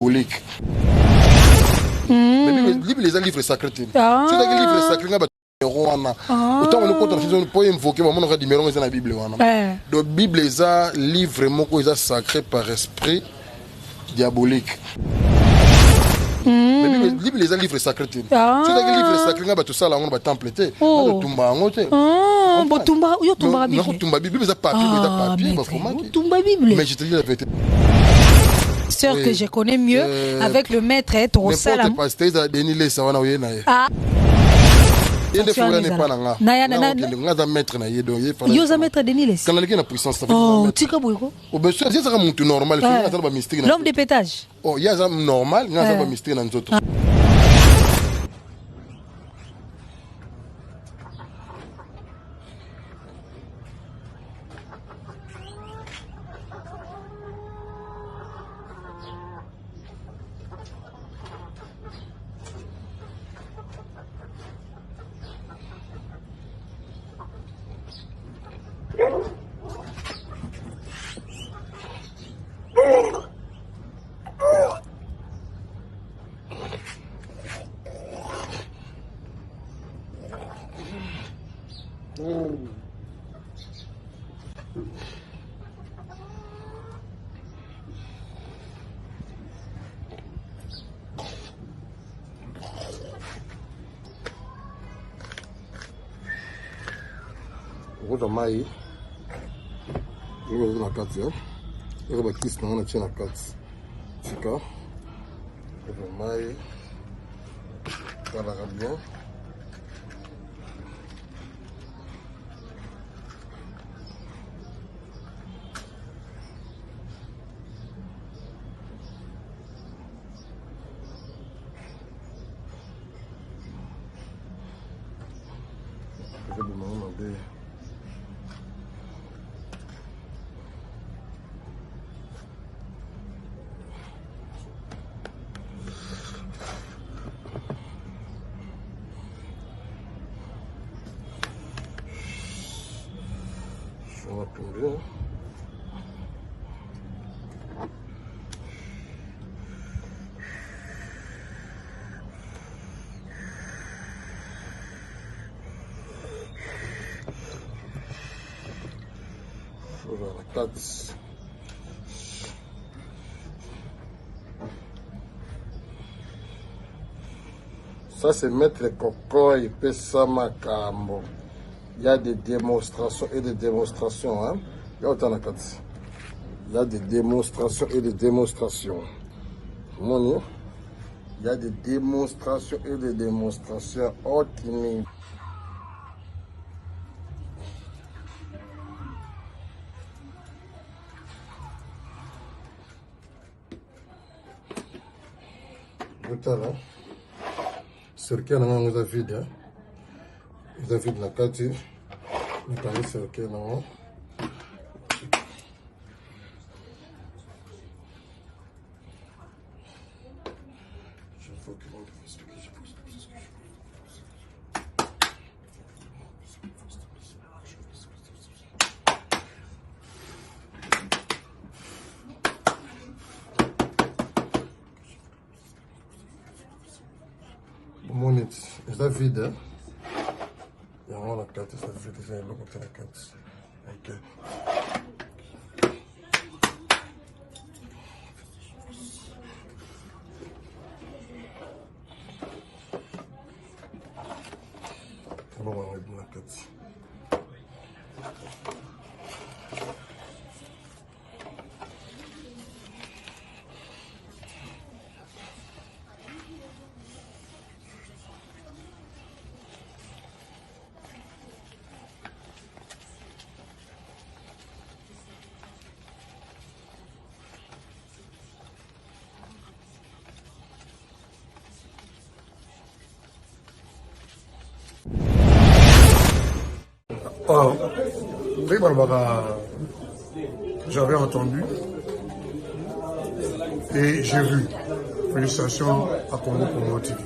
catholique. Mais Bible les livres sacrés. Tu as des livres sacrés autant on compte pour invoquer on aura numéro dans la Bible donc Bible les a livre moko les sacré par esprit diabolique. Mais Bible les a livre sacré. Tu as des livres sacrés nga tout ça là on va temple te tumba ngote botumba yo tumba Bible na tumba Bible les a papier tumba Bible. Mais je te dis la vérité. Sœur que je connais mieux avec le maître et au salam. Pasteur Denis les ça wana oyena ye. Il faut aller pas là. Nga maître na ye do ye fala. Yo za maître Denis les. Quand la puissance ça fait. Oh, tika boyko. Oh ben ça c'est un normal, c'est un mystique. L'homme de pétage. Oh, il y a un normal, il y a un mystique dans d'autres. Rosa mai, eu na casa, eu vou aqui senão não tinha na casa, fica, Rosa mai, para bien. Je vais demander. On va tomber. Voilà, 4. Ça c'est mettre coco et pesa macambo. Il y a des démonstrations et des démonstrations. Hein? Il y a des démonstrations et des démonstrations. Il y a des démonstrations et des démonstrations. Optimistes. Là, cercle nous a vide, nous a vide la carte, nous avons cercle là. Está vide. E agora na carte está vide, já é logo na carte. Ok. Vamos na carte. J'avais entendu et j'ai vu. Félicitations à Congo pour TV.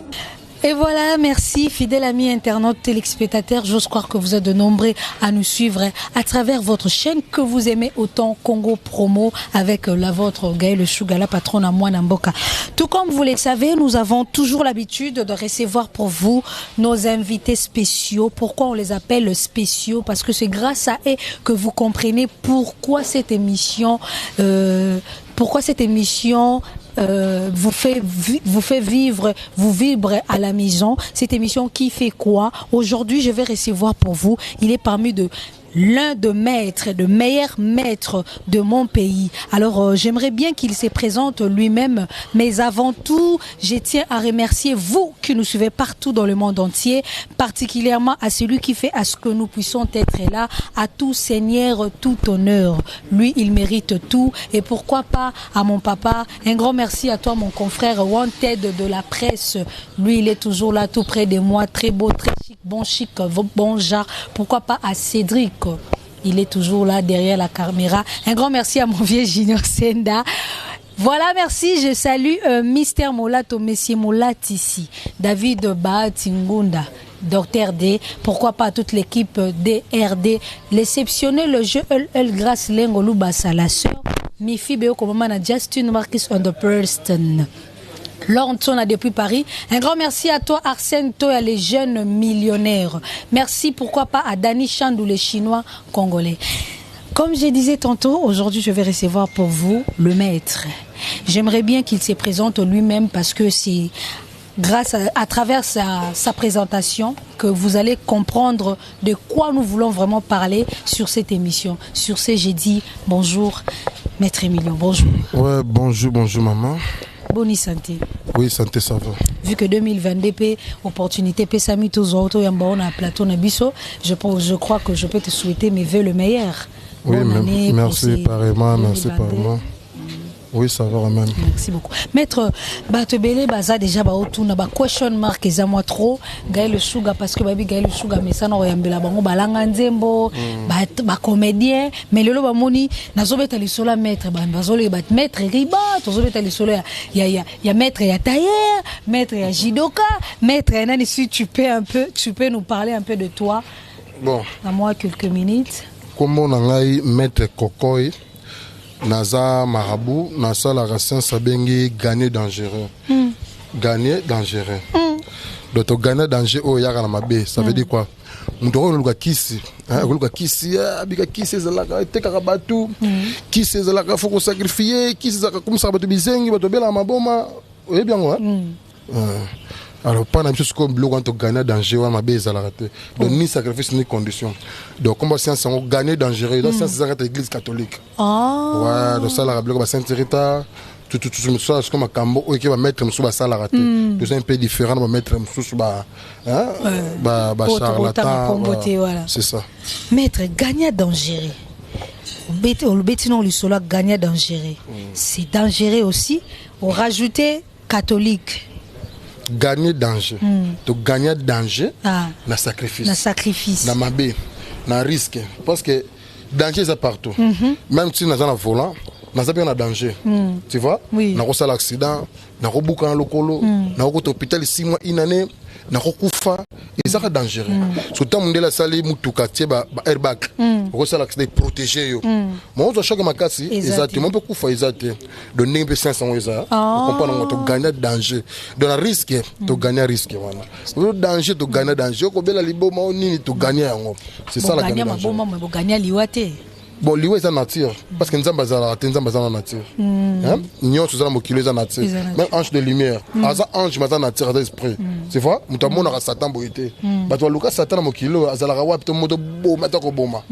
Et voilà, merci fidèles amis internautes, téléspectateurs. J'ose croire que vous êtes de nombreux à nous suivre à travers votre chaîne que vous aimez autant, Congo Promo, avec la vôtre Gaël Suga, la patronne à moi Namboka. Tout comme vous le savez, nous avons toujours l'habitude de recevoir pour vous nos invités spéciaux. Pourquoi on les appelle spéciaux? Parce que c'est grâce à eux que vous comprenez pourquoi cette émission vous fait vivre, vous vibre à la maison. Cette émission qui fait quoi? Aujourd'hui, je vais recevoir pour vous, il est parmi l'un de maîtres, de meilleurs maîtres de mon pays. Alors, j'aimerais bien qu'il se présente lui-même, mais avant tout, je tiens à remercier vous qui nous suivez partout dans le monde entier, particulièrement à celui qui fait à ce que nous puissions être là, à tout Seigneur, tout honneur. Lui, il mérite tout, et pourquoi pas à mon papa. Un grand merci à toi, mon confrère Wanted de la presse. Lui, il est toujours là, tout près de moi, très beau, très chic, bon genre. Pourquoi pas à Cédric? Il est toujours là derrière la caméra. Un grand merci à mon vieux Junior Senda. Voilà, merci. Je salue Mister Molato, Monsieur Molat ici. David Batingunda, Dr D. Pourquoi pas toute l'équipe DRD. L'exceptionnel le jeu grâce Lengolou Bassa, la sœur. Mifi Beo Komomana, Justin Marcus on the person. Laurentona depuis Paris. Un grand merci à toi Arsène Toya, les jeunes millionnaires. Merci pourquoi pas à Dani Chandou, les Chinois congolais. Comme je disais tantôt, aujourd'hui je vais recevoir pour vous le maître. J'aimerais bien qu'il se présente lui-même parce que c'est grâce à travers sa présentation que vous allez comprendre de quoi nous voulons vraiment parler sur cette émission. Sur ce, j'ai dit bonjour Maître Emilio, bonjour. Ouais, bonjour maman. Bonne santé. Oui, santé, ça va. Vu que 2022, opportunité, Sami Tozoto, Yambaona, Plateau, Nabiso, je crois que je peux te souhaiter mes vœux le meilleur. Oui, merci pareillement, merci pareillement. Oui, ça va même. Merci beaucoup. Maître, Batebele, Baza déjà, Baotuna, question mark, et moi trop, Gaël Suga, parce que Gaël Suga, mais ça n'a yambela, Balanganzembo, comédien, mais le Lobamoni, Nazobet Alisola, maître, Bazole, maître Riba, Tozobet Alisola, il y a maître Yatayer, maître Yajidoka, maître Yanani, si tu peux nous parler un peu de toi. Bon. À moi, quelques minutes. Comment on a maître Kokoy? Naza marabout, Nasa la racine sabengi gagner dangereux. Gagner dangereux. Donc gagner dangereux au yara na mabe, ça veut dire quoi? Mutoro luka kisi, luka kisi, bika kisi zalaka tekaka batu, kisi zalaka faut sacrifier, kisi zalaka comme ça batu bizengi batu bela maboma, oui bien quoi. Alors, pendant que ce bloc entre gagner dangereux, ma base à la rater. Donc, ni sacrifice ni condition. Donc, comme si on gagne dangereux, donc ça c'est l'église catholique. Ouais, donc ça la bloc va Saint-Rita, tout ça c'est comme un cambo qui va mettre sous ça la rater. Donc c'est un peu différent, va mettre sous charlatan. C'est ça. Maître gagner dangereux. Le bétinon le solo gagner dangereux. C'est dangereux aussi. On rajouter catholique. Gagner danger. Donc gagner danger, na sacrifice. Na sacrifice. Na mabé, na risque. Parce que danger c'est partout. Même si nous avons un volant, nous avons un danger. Tu vois? Oui. Nous avons un accident, nous avons beaucoup de locaux, nous avons un hôpital 6 mois, une année, nous avons un et ça c'est dangereux. Surtout quand nous avons un airbag, nous avons un accident protégé. Mais on doit chaque makasi, exactement, on peut couper exactement. De 500 euros. On comprend que tu gagnes danger. De la risque, tu gagnes risque. Le danger, tu gagnes danger. Tu gagnes libo, tu gagnes. C'est ça la gagne. Tu gagnes liwate. Bon, liwa est en nature. Parce que nous sommes basés en nature. Nous sommes en nature. Même ange de lumière. Asa ange matin nature d'esprit. C'est vrai? Nous avons Satan boité. Mais toi, Lucas Satan mon kilo, azala wap to moto bo mata ko boma.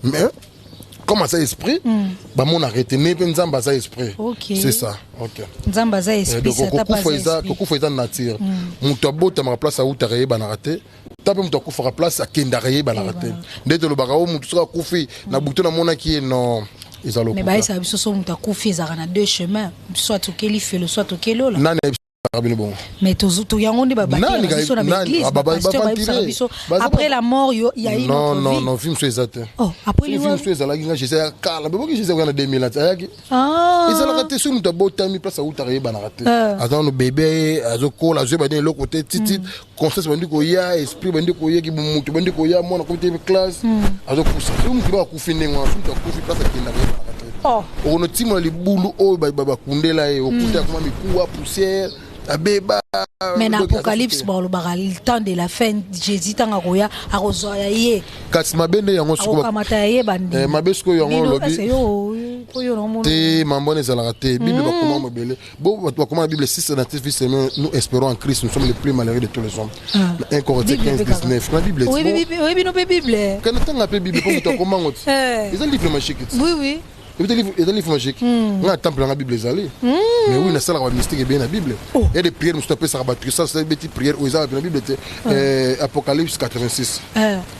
Mais comment ça esprit? Bah mon arrêté né nzamba ça esprit. C'est ça. OK. Nzamba ça esprit ça t'a pas esprit. Koko faut nature. Mon tobo ta ma place à où t'arriver ba narate. Tape mon tobo faut place à kendaraye ba narate. Dès le bagao mon tout ça koufi na bouton na mona qui est non. Mais bah ça biso so muta koufi za na deux chemins. Soit au keli fait le soit au kelo là. Mais tout yango ndi baba biso na l'église après la mort il y a une autre vie. Non film sur exact. Oh après le film sur exact là je sais kala bebo que je sais en 2000 ayaki ils ont raté sur muta botami place à utare bana raté attends le bébé azoko la je ba den l'autre côté titi conscience bandi ko ya esprit bandi ko ya ki mutu bandi ko ya mona comité de classe azoko ça film qui va kufine ngwa film ta kufi place à kinda oh on timo li bulu o baba kundela e okuta kama mikuwa poussière abeba. Mais l'Apocalypse, bon, le temps de la fin, Jésus tanga koya arozoya ye. Katsima bende yango suko. Kamata ye bande. Mabesko yango lobi. Te mambone zalate. Bible ba comment mobile. Bon, ba comment Bible 6 natif semaine nous espérons en Christ, nous sommes les plus malheureux de tous les hommes. 1 Corinthiens 15:19. La Bible. Oui, non Bible. Quand on appelle Bible pour toi comment on. Ils ont livre magique. Oui. Et dans livre magique. On a temple dans la Bible zalé. Mais oui, na sala mystique bien la Bible. Il y a des prières nous taper ça battre ça c'est des petites prières où ils ont la Bible Apocalypse 86.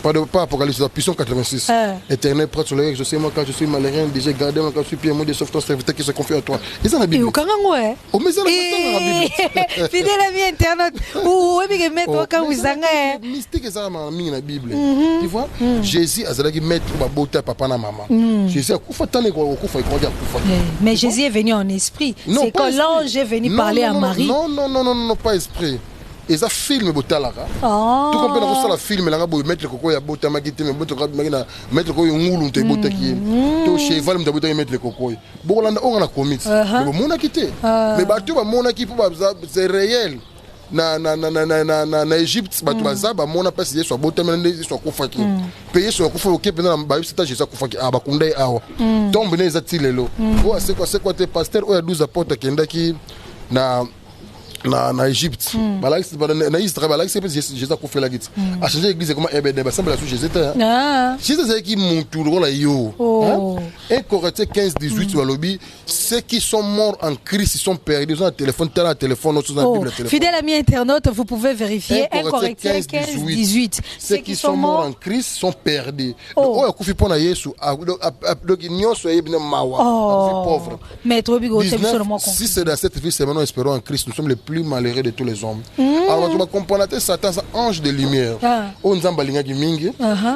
Pas Apocalypse, Puissance 86. Éternel prêtre sur le je sais moi quand je suis malheureux, déjà gardé moi quand je suis pied moi de sauve ton serviteur qui se confie à toi. Ils ont la Bible. Oh mais ça la Bible. Fidèle ami internet. Ou oui que mettre quand vous avez mystique ça m'a la Bible. Tu vois Jésus a zalaki mettre ba bota papa na maman. Jésus a kufa tane. Mais Jésus est venu en esprit. C'est quand l'ange est venu parler à Marie. Non, pas esprit. Et ça filme botalaka. Tout comme dans ça film là ngabo mettre koko ya bota magite me bota magina mettre ko ngulu te bota ki. To cheval me bota mettre koko. Bolanda on a commit. Mais mon a quitté. Mais ba tu ba mon a qui c'est réel. Na Égypte batu bazaba mona pasi yeso bota mende yeso kufaki payer sur kufa okepe na ba yisa jesu kufaki aba kundai awa tombe ne zati lelo o c'est quoi te pasteur o ya 12 apôtres kendaki na Égypte balaki na Israël balaki c'est Jésus kufa la git a changer l'église comment ebede ba semble la sous Jésus Jésus c'est qui montou la yo 1 Corinthiens 15:18 au lobby ceux qui sont morts en Christ ils sont perdus ils ont un téléphone sur la Bible fidèle ami internaute vous pouvez vérifier 1 Corinthiens 15:18 ceux qui sont morts en Christ sont perdus oh ya kufi pona Yesu donc nyonso yebina mawa pauvre maître bigo c'est seulement si c'est dans cette vie c'est maintenant espérons en Christ nous sommes les plus malheureux de tous les hommes alors tu vas comprendre Satan c'est ange de lumière on nzamba lingaki mingi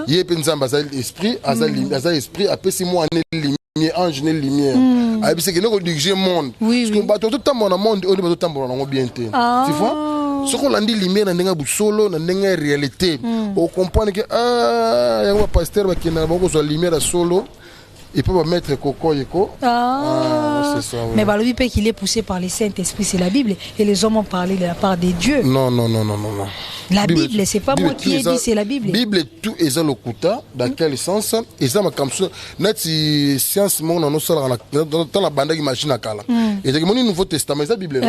yepe nzamba za esprit azali esprit apesi moi lumière ange ne lumière abi c'est que nous diriger monde parce que bato tout temps mon monde on bato tambola ngo bien te tu vois ce qu'on landi lumière na ndenga busolo na ndenga réalité on comprendre que ya wa pasteur ba kina ba ko so lumière solo il peut mettre coco yeko c'est ça oui. Mais balobi pe qu'il est poussé par le Saint-Esprit c'est la Bible et les hommes ont parlé de la part de Dieu. Non. La Bible c'est pas moi qui ai dit c'est la Bible. Bible tout est le kuta dans quel sens et ça ma comme ça nati science mon no sala dans la bande imagine akala. Et donc mon Nouveau Testament c'est la Bible.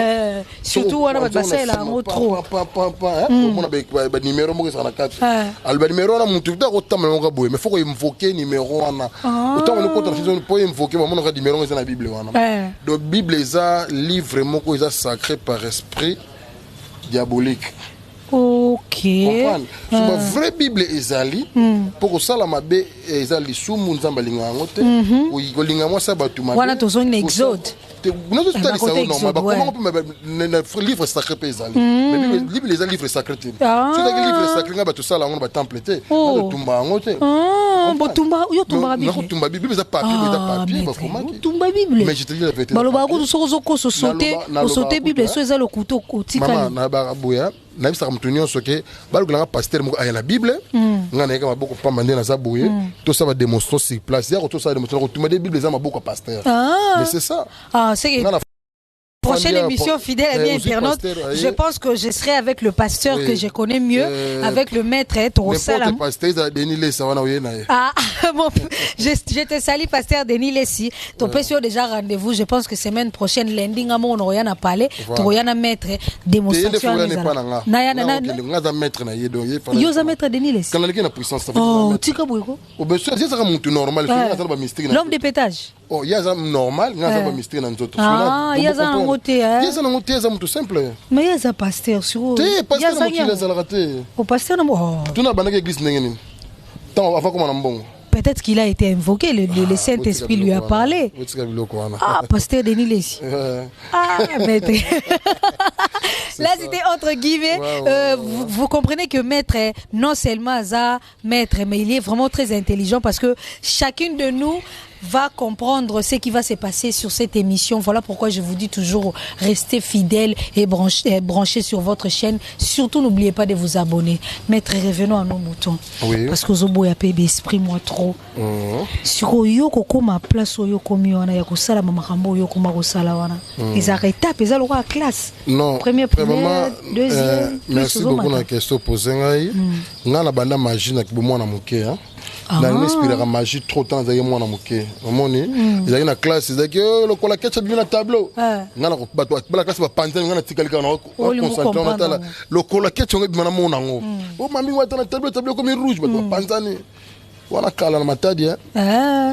Surtout on a passé là en trop. On a ba numéro mo ça na 4. Al ba numéro na mutu da ko tamela ngo boye mais faut ko invoquer numéro na. Autant on ko transmission pour invoquer mon ka numéro dans la Bible wana. Donc Bible est livre moko est sacré par esprit diabolique. Ok. Comprendre. La vraie Bible ezali pour ça la mabe ezali sumu nzamba linga ngote ou igolinga moi ça batuma. Wana tozongi na Exode. Nous tout ça normal. Comment on peut livre sacré ezali. Mais Bible ezali livre sacré. Tu as livre sacré nga batu ça là on va temple te. Tumba ngote. Botumba yo tumba Bible. Non tumba Bible ça papier ba comment qui. Tumba Bible. Mais je te dis la vérité. Baloba ko soko sauter Bible so ezali okuto kotika. Maman na ba boya. Na bisa kamtunyo soke baluganga pasteur moko aya na Bible ngana yeka maboko pamba ndena za boye to ça va démontrer sur place ya to ça démontrer ko tuma des Bible za maboko pasteur mais c'est ça c'est prochaine émission fidèle à bien internaute je pense que je serai avec le pasteur que je connais mieux avec le maître Trosalam le pasteur Denis Lessi wana oyena je te salue pasteur Denis Lessi ton pasteur déjà rendez-vous je pense que semaine prochaine lundi ngamo on oyana parler toyana maître démonstration na ngaza maître na yedo yo za maître Denis Lessi kana leki na puissance tika boyko obeso c'est ça muntu normal ça ba mystique l'homme de pétage oh yaza normal ngaza ba mystique na nzoto yaza yaza na ngote yaza mutu simple mais yaza pasteur sur pasteur na yaza la raté au pasteur na tuna banaka église ndenge nini tant avant comment na mbongo peut-être qu'il a été invoqué, le Saint-Esprit lui a parlé. Pasteur Denis Lessi. Mais Là, c'était entre guillemets. Vous comprenez que maître est non seulement un maître, mais il est vraiment très intelligent parce que chacune de nous va comprendre ce qui va se passer sur cette émission. Voilà pourquoi je vous dis toujours, restez fidèles et branchez sur votre chaîne. Surtout, n'oubliez pas de vous abonner. Maître, revenons à nos moutons. Oui. Parce que Zobo a payé d'esprit, moi, trop. Sur Yoko, comme ma place, Yoko, Miona, Yakosala, Mamakambo, Yoko, Marosala, Wana. Ils arrêtent, ils ont la classe. Non. Première, deuxième. Merci beaucoup pour la question posée. On a la bande magie, on a mouké. Na inspirera magie trop temps za yemo na muke omoni ezaki na classe ezaki lokola ketchup bina tableau ngana ko bato bala classe ba panza ngana tikalika na concentrer na tala lokola ketchup bina na mona ngo o mami wata na tableau comme rouge bato panzani wana kala na matadi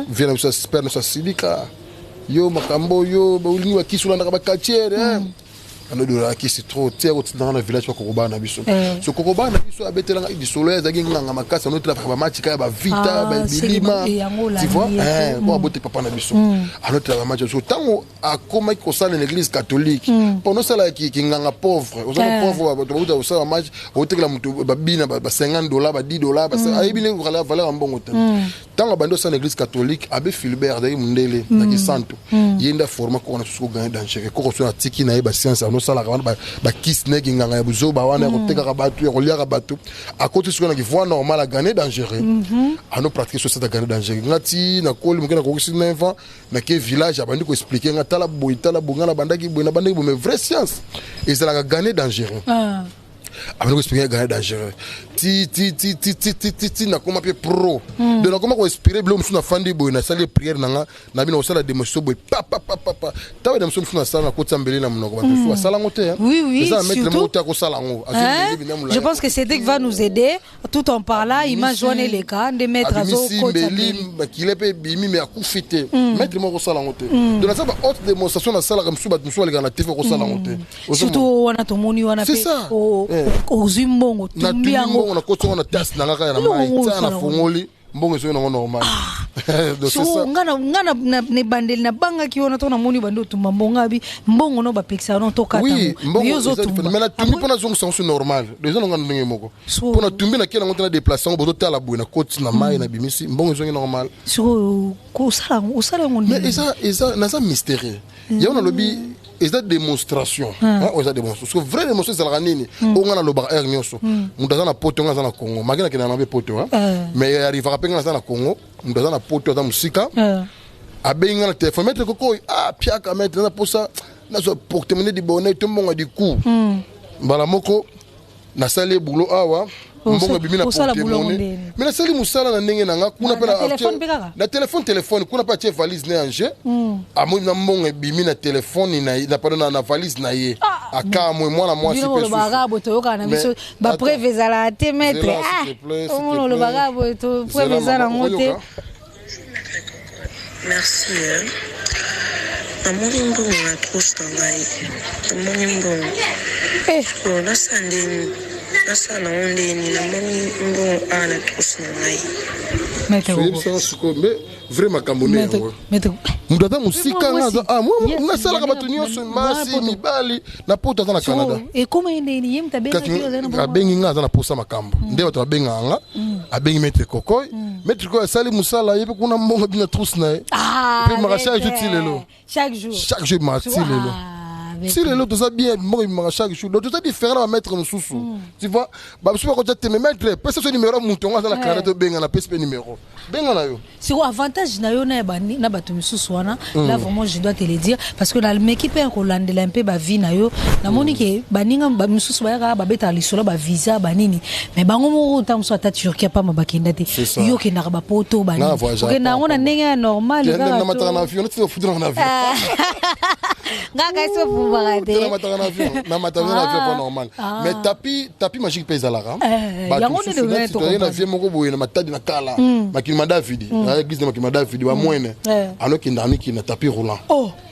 vient na super na silika yo makambo yo ba ulingi wa kisula na ba quartier ano do la kisi trop tiers dans le village kwa kokoba na biso so kokoba na biso abetelanga di soleil zaki nganga makasa no tra ba match ka ba vita ba bilima tu vois bon abote papa na biso ano tra ba match so tango akoma ko sala l'église catholique pendant ça là qui nganga pauvre aux pauvres ba to ça match otekela mutu ba bina ba $50 ba $10 ba ayibi ne ko la valeur mbongo tango bando ça l'église catholique abe Philbert zaki mundele na ki santo yenda forma ko na so gagner danger ko so na tiki na ba science no sala ba kisne ki nganga ya buzo ba wana ko teka ka batu ko lia ka batu à côté ce qu'on a qui voit normal à gagner dangereux à nous pratiquer sur cette gagner dangereux ngati na koli mukena ko kisina enfant na ke village abandi ko expliquer ngatala boitala bongana bandaki boina bandaki mais vraie science et ça la gagner dangereux avec expliquer gagner dangereux ti na comment pro de na comment ko inspirer blom suna fandi boy na salle prière nanga na bino sala démotion boy papa tawe démotion suna sala ko tsambeli na mnoko ba so sala ngote oui je pense que Cédric va nous aider tout en parlant il m'a joindre les cas de mettre à zo ko tsambeli ba kilepe bimi me akufite mettre mo ko sala ngote de na sala haute démonstration na sala comme suba muso le na TV ko sala ngote surtout wana tomoni wana pe o zimbongo tumbi yango on a côté on a test na ngaka na mai na fongoli mbongo so na normal donc c'est ça ngana ne bandel na banga ki ona to na moni bando tumba mbonga bi mbongo no ba pexa no to kata oui mbongo zo tumba mais na tumbi pona zo sens normal les gens ngana ndenge moko pona tumbi na kena ngona déplacement bozo tala boy na côté na mai na bimisi mbongo zo normal so ko sala ngondi mais ça na ça mystérieux ya on a lobby et ça démonstration ça démonstration vrai démonstration c'est la nini on a le bar air nyoso mutaza na poto ngaza na Congo magina kina na poto mais il arrivera pas ngaza na Congo mutaza na poto za musika abenga na téléphone mettre koko piaka mettre na posa na so porte-monnaie di bonnet to mbonga di coup bala moko na sale boulot awa mbonga bimina porte-monnaie mais na sali musala na ndenge nanga kuna pe na téléphone kuna pa tie valise ne anje amu na mbonga bimina téléphone na pardon na valise na ye aka moi moi si pe le bagabo to kana biso ba preveza la te mettre on le bagabo to preveza la moté merci amoni mbongo na posta ngai amoni mbongo na sandini nasana ondeni na moni mbongo ana tosina ngai mais vraiment kambone mudata musika ngaza moi sala ka batu nyonso masi mibali na poto na Canada et comment endeni yem tabenga kilo za na abengi ngaza na posa makambo nde bato abenga nga abengi maître kokoy sali musala yepe kuna mbongo bina trousse na pe marachage tutilelo chaque jour matilelo si les autres ça bien moi chaque jour donc ça différent à mettre nous sous tu vois bah je pas quand tu me mettre parce que ce numéro mouton dans la carte de benga na PSP numéro benga na yo c'est quoi avantage na yo na bato sous wana là vraiment je dois te le dire parce que dans le mec qui peut Hollande un peu ba vie na yo na moni ke baninga ba sous ba ba beta lisolo ba visa ba nini mais bango mo tam so ta Turquie pas mabakenda te yo ke na ba poto ba nini ke na ngona ndenge normal na matana avion tu foutre en avion ngaka so na matana avion pas normal mais tapis magique pesa la ram ba tu na vie moko boye na matadi na kala makilima David na église de makilima David wa moine alors qu'il ndani qui na tapis roulant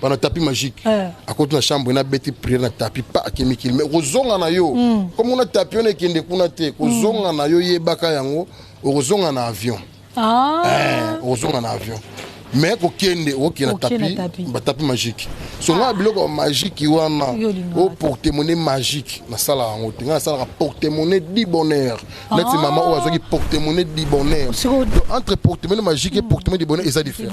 pendant tapis magique à côté de la chambre na beti prière na tapis pas chimique mais ozonga na yo comme on a tapis on kende kuna te ozonga na yo yebaka yango ozonga na avion ozonga na avion mais kokende okena tapis magique songa biloko magique wana o porte-monnaie magique na sala yango tenga sala porte-monnaie du bonheur neti mama o azoki porte-monnaie du bonheur entre porte-monnaie magique et porte-monnaie du bonheur eza différent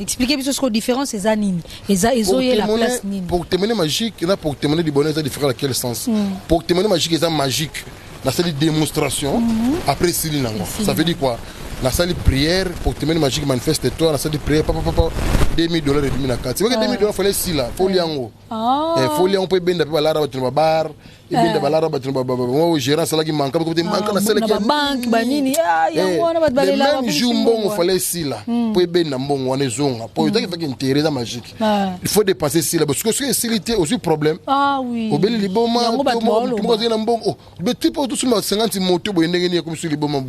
expliquez biso ce que différence eza nini eza ezoye la place nini porte-monnaie magique na porte-monnaie du bonheur eza différent dans quel sens porte-monnaie magique eza magique na sali démonstration après sili nango ça veut dire quoi na salle prière pour te mettre magique manifeste toi na salle prière papa $2,000 et demi na carte c'est vrai que $2,000 fallait si là faut liango faut liango peut benda pa lara battu bar et benda balara battu moi gérant sala qui manque comme manque na salle qui banque banini yango wana bat balela même jour mbongo fallait si là pour benda mbongo wana zonga pour ça qui fait intérêt dans magique il faut dépenser si là parce que c'est silité aussi problème oui au beli liboma tout moi na mbongo mais tipo tout sur 50 moto bo ndenge comme sur liboma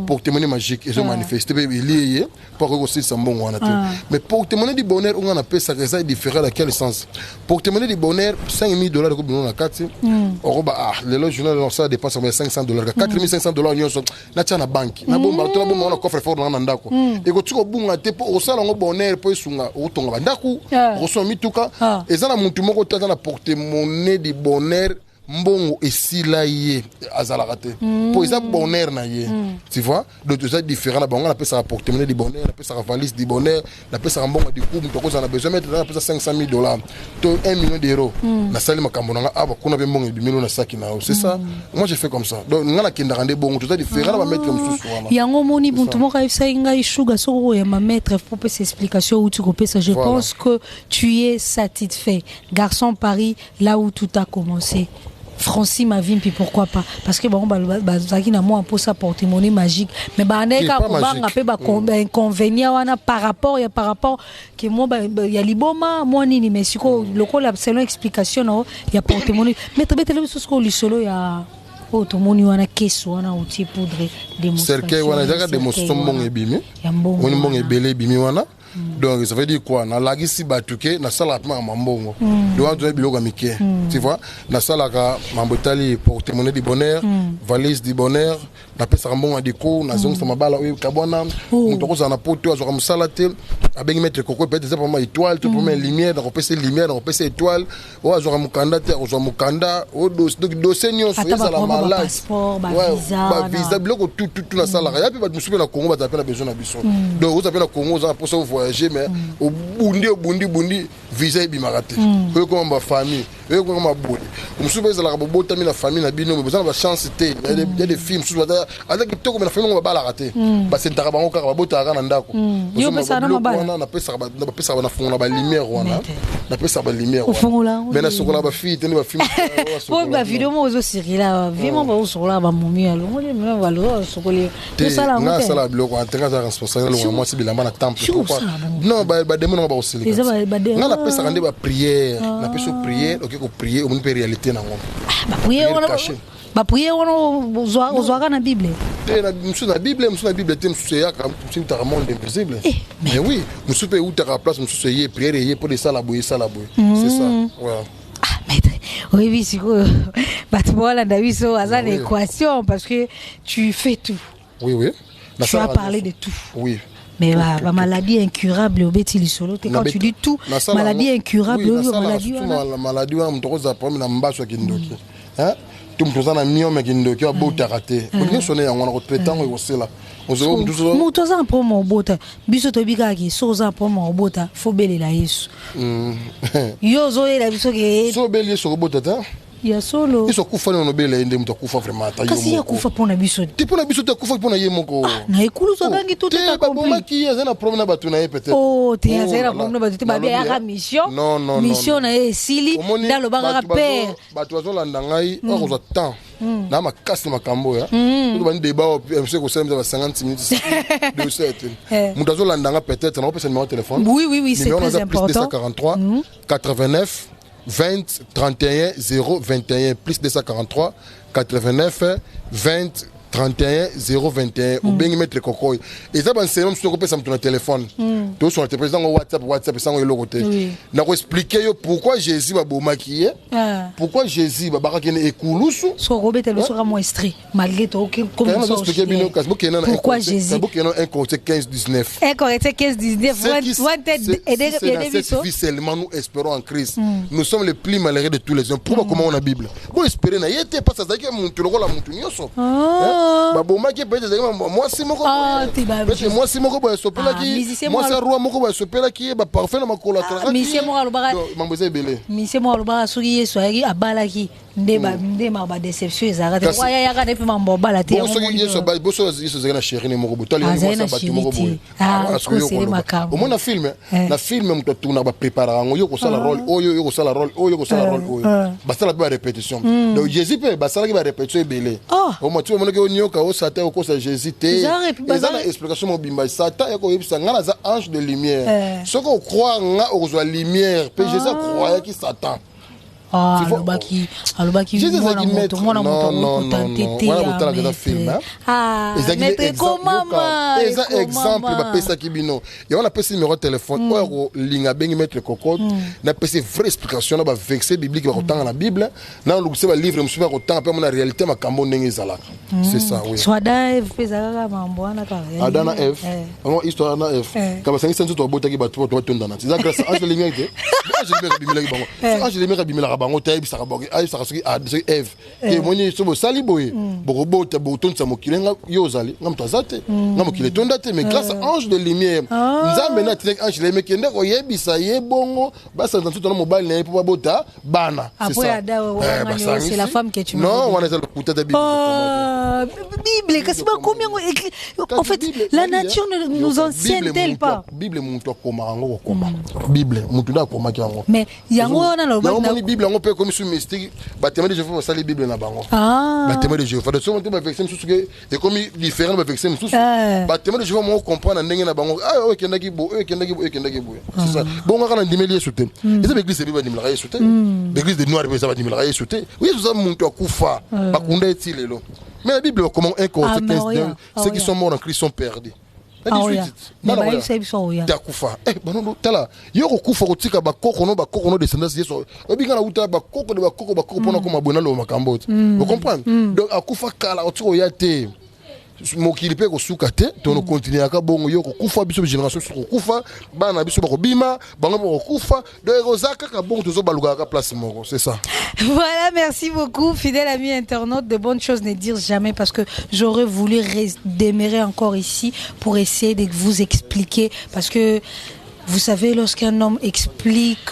pour témoigner magique ils ont manifesté lié pour que aussi ça bon mais pour témoigner du bonheur on appelle ça c'est différent dans quel sens pour témoigner du bonheur $5,000 que nous na carte le journal ça dépense $500 $4,500 nyonso na tia na banque na bomba to na bomba na coffre fort na ndako et ko tuko bunga te po osala ngo bonheur po sunga otonga bandaku oso mituka ezana muntu moko tata na porte-monnaie du bonheur mbongo esila ye azalaka te po eza bonheur na ye tu vois donc c'est différent na bango na pesa porte-monnaie du bonheur na pesa valise du bonheur na pesa mbongo du coup mutoko za na besoin mettre na pesa $500,000 to $1 million na sali makambo na aba kuna be mbongo bimino na saki na c'est ça moi j'ai fait comme ça donc ngana kenda rande bongo tout ça différent na mettre comme ça yango moni buntu mo ka ifsa inga ishuga soko ya ma maître pour pesa explication où tu copes ça je pense que tu es satisfait garçon Paris là où tout a commencé Francis Mavim puis pourquoi pas parce que bon bazaki na moi pour ça porte-monnaie magique mais baneka ko banga pe ba inconvénient wana par rapport que moi ya liboma moi nini mais siko lokola selon explication no ya porte-monnaie mais tabete le soko lisolo ya automoni wana keso wana outil poudre démonstration cercle wana zaka démonstration mbongo ebimi woni mbongo ebele ebimi wana donc ça veut dire quoi na lagisi batuke na sala ma mbongo donc on biloko mike tu vois na sala ka mambotali porte-monnaie du bonheur valise du bonheur na pesa mbongo adiko na zongo sama bala o kabona mutoko za na poto azo musala te abengi mettre koko peut-être c'est pour moi étoile tout pour lumière na kopesa lumière na kopesa étoile o azo mukanda te azo mukanda o dossier nyonso eza la malade ba visa biloko tout na sala ya pe ba musupe na Congo ba tapela besoin na biso donc vous appelez na Congo za pour ça voyager mais au bundi visa bimarate ko comme ma famille ko comme ma boule musupe za la bobota mi na famille na bino mais besoin ba chance te il y a des films sous avec kitoko mais na famille ba la rater ba sentaka bango kaka ba bota kana ndako yo pesa na mabala na pesa na fongola ba lumière wana na pesa ba lumière wana mais na sokola ba fille tene ba film po ba vidéo mo zo sirila vraiment ba sokola ba momi alo mo le me valo sokola to sala ngo te sala biloko anteka za responsable lo moi si bilamba na temple pourquoi non ba demo ba osili nga na pesa kande ba prière na pesa prière OK ko prier on peut réalité na ngo ba prière wana ba prière wana ozwaka na bible na bible te msusu yaka msusu ta monde invisible mais oui msusu pe utaka place msusu yé prière yé pour ça la boye c'est ça ouais maître oui siko batbola ndabiso azana équation parce que tu fais tout oui tu as parlé de tout oui mais la maladie incurable au Betty Solo quand tu dis tout maladie incurable maladie on mtokoza problème na mbaso kindoki hein tumtoza na miome kindoki wa bota raté on sonné yango na traitant ko sela ozo mtuzo mutoza promo obota biso to bikaki soza promo obota fo belela Yesu yo zo ela biso ke so beli so obota ta ya solo iso kufa no bela ende mtu kufa vraiment ta yo kasi ya kufa pona biso ti pona biso te kufa pona ye moko na ikulu zo bangi tout est accompli ba bomaki yazana problème na batu na ye peut-être te yazana problème na batu te ba ya mission mission na esili ndalo banga père batu azolanda ngai akozwa temps na makasi makambo ya tout ba débat MC ko sema ba 50 minutes de 7 mutu azolanda nga peut-être na opesa numéro de téléphone oui c'est très important 243 89 20 31 021 plus 243 89 20 31 021 ou bien mettre coco et ça ben c'est même sur le téléphone tout sur le téléphone WhatsApp sans le côté na expliquer pourquoi Jésus va maquiller pourquoi Jésus va barakene ekulusu so robete le sera moistri malgré tout comme pourquoi Jésus un Corinthiens 15 19 un Corinthiens 15 19 seulement nous espérons en Christ nous sommes les plus malheureux de tous les hommes pourquoi comment on a Bible pour espérer na yete pas ça que mon la montu nyoso baboma qui peut-être moi c'est mon moi c'est mon boy sopela qui moi c'est roi mon boy sopela qui ba parfait na makola monsieur mo alobaka mamboze belé monsieur mo alobaka soki yeso yaki abalaki ndema ba déception ezaka te waya yaka ne pe mambo bala te soki yeso ba boso yeso zena chérie ne moko botali mo sa ba tu moko boy au moins na film mto tuna ba préparer ngo yo ko sala rôle yo ko sala rôle yo ko sala rôle ba sala ba répétition donc Jésus pe ba sala ki ba répétition belé au moins tu monaka nyoka o satan ko sa Jésus te ezana explication mo bimba satan ko yebisa ngana za ange de lumière ce qu'on croit nga o zo lumière pe Jésus croyait qui Satan alobaki mwana moto tantete ya film mais comment exemple ba pesa kibino ya on a pesa numéro de téléphone o linga bengi mettre cocotte na pesa vraie explication na ba verset biblique ba kotanga na Bible na lukuse ba livre musuba kotanga pe mona réalité makambo ndenge ezalaka c'est ça oui soit Eve pesa ka mambo ana ka Adana Eve on histoire na Eve kama sangi senzo to botaki ba to tondana c'est ça grâce à Ange Limite Ange Limite bimela bango tayi bisaka boki ay saka soki Eve ke moni sobo sali boye boko bota botonsa mokilenga yozali ngamto azate ngamokile tondate mais grâce à ange de lumière nzambe na tlek ange le mekende ko yebisa ye bongo basa ntantu na mobile na po bota bana c'est ça c'est la femme que tu m'as non on a le putain de Bible Bible kasi ba combien en fait la nature ne nous enseigne-t-elle pas Bible muntu koma ngo koma Bible muntu da koma kiango mais yango na lo Bible ngo pe comme sur mystique bâtiment de Jéhovah ça les Bible na bango bâtiment de Jéhovah de ce moment ba verset sous que et comme différent ba verset sous bâtiment de Jéhovah mo comprendre ndenge na bango ah o kendaki bo c'est ça bon on a ndimeli yesote et l'église bible ndimela yesote l'église de noir ça va ndimela yesote oui ça muntu akufa bakunda etilelo mais la Bible comment un Corinthiens 15 ceux qui sont morts en Christ sont perdus. Takufa banono tala yoko kufa kotika bakoko no descendance yeso obinga na uta bakoko pona ko mabona lo makambo vous comprenez donc akufa kala otiko yate mokili pe ko sukate to no continuer aka bongo yoko kufa biso génération ko kufa bana biso bako bima bango ko kufa donc rozaka ka bongo tozo baluka ka place moko c'est ça. Voilà, merci beaucoup fidèle ami internaute, de bonnes choses ne dire jamais parce que j'aurais voulu démarrer encore ici pour essayer de vous expliquer parce que vous savez lorsqu'un homme explique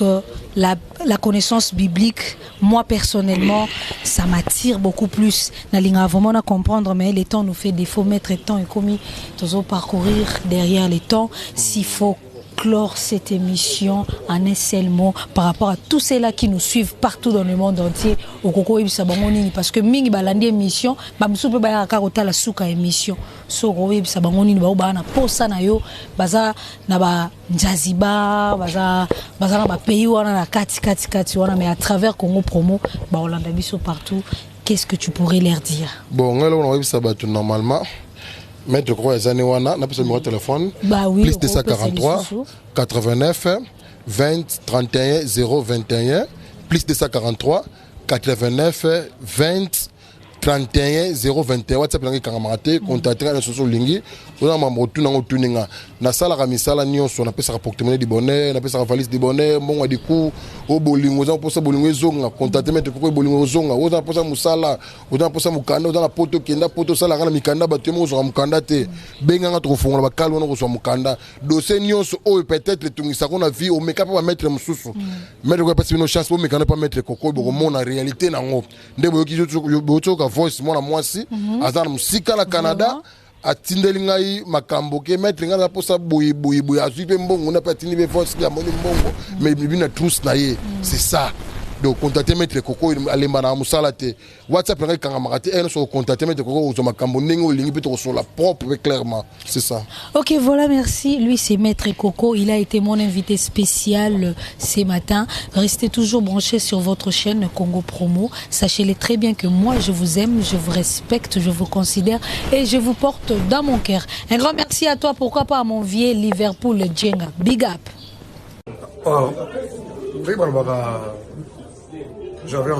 la connaissance biblique, moi personnellement ça m'attire beaucoup plus nalinga vraiment à comprendre mais les temps nous fait défaut mettre temps et commis toujours parcourir derrière les temps s'il faut clore cette émission en un seul mot par rapport à tous ceux-là qui nous suivent partout dans le monde entier au Koko Ebisa Bango Nini parce que mingi balandi émission bamsupe ba karota la suka émission so Koko Ebisa Bango Nini ba na posa na yo baza na ba njaziba baza na ba pays wana na kati wana mais à travers Congo Promo ba Olanda biso partout qu'est-ce que tu pourrais leur dire? Bon ngalo on Ebisa ba tout normalement mettre quoi les années wana na numéro de téléphone plus 243 89 20 31 021 plus 243 89 20 31 021 WhatsApp langi kangamate contacter na soso lingi ona mambo tuna ngotuninga na sala ka misala nyonso na pesa porte-monnaie di bonheur na pesa valise di bonheur mbongo di ku o bolingo za posa bolingo ezonga contacter mettre ko bolingo ezonga o za posa musala o za posa mukanda o za na poto kenda poto sala kana mikanda batemo zo mukanda te benga nga to fongola bakalo no zo mukanda dossier nyonso o peut-être tungisa kona vie o meka pa mettre mususu mettre ko pesa no chance o meka pa mettre koko bo mona réalité nango ndebo yoki voice mona mwasi azana musika na Canada atindeli ngai makambo ke mettre nga na posa boyi azwi pe mbongo na patini be voice ya moni mbongo mais bibina trousse na ye c'est ça donc contacter Maître Coco alemba na musala te WhatsApp nga kanga te eno so contacter Maître Coco ozoma kambo ndenge olingi peut sur la propre clairement c'est ça. Ok, voilà, merci. Lui c'est Maître Coco, il a été mon invité spécial ce matin. Restez toujours branchés sur votre chaîne Congo Promo. Sachez-le très bien que moi je vous aime, je vous respecte, je vous considère et je vous porte dans mon cœur. Un grand merci à toi, pourquoi pas à mon vieux Liverpool Djenga. Big up. J'avais